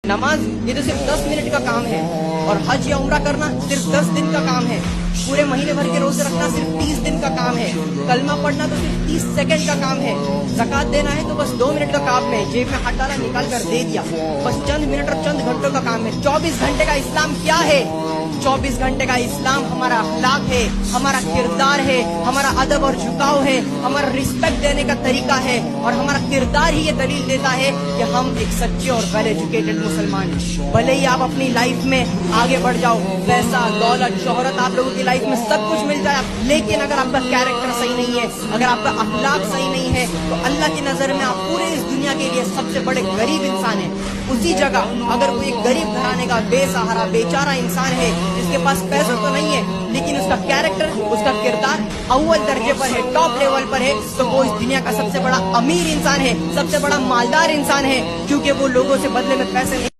नमाज ये तो सिर्फ 10 मिनट का काम है और हज या उम्रा करना सिर्फ 10 दिन का काम है। पूरे महीने भर के रोजे रखना सिर्फ 30 दिन का काम है। कलमा पढ़ना तो सिर्फ 30 सेकंड का काम है। ज़कात देना है तो बस 2 मिनट का काम है। जेब में हाथ डाला निकाल कर दे दिया, बस चंद मिनट और चंद घंटों का काम है। 24 घंटे का इस्लाम क्या है? 24 घंटे का इस्लाम हमारा अखलाक है, हमारा किरदार है, हमारा अदब और झुकाव है, हमारा रिस्पेक्ट देने का तरीका है और हमारा किरदार ही ये दलील देता है कि हम एक सच्चे और वेल एजुकेटेड मुसलमान हैं। भले ही आप अपनी लाइफ में आगे बढ़ जाओ, पैसा दौलत शोहरत आप लोगों की लाइफ में सब कुछ मिल जाए, लेकिन अगर आपका कैरेक्टर सही नहीं है, अगर आपका अखलाक सही नहीं है, तो अल्लाह की नजर में आप पूरे इस दुनिया के लिए सबसे बड़े गरीब इंसान हैं। उसी जगह अगर कोई एक गरीब घराने का बेसहारा बेचारा इंसान है जिसके पास पैसा तो नहीं है लेकिन उसका कैरेक्टर उसका किरदार अव्वल दर्जे पर है, टॉप लेवल पर है, तो वो इस दुनिया का सबसे बड़ा अमीर इंसान है, सबसे बड़ा मालदार इंसान है, क्योंकि वो लोगों से बदले में पैसे नहीं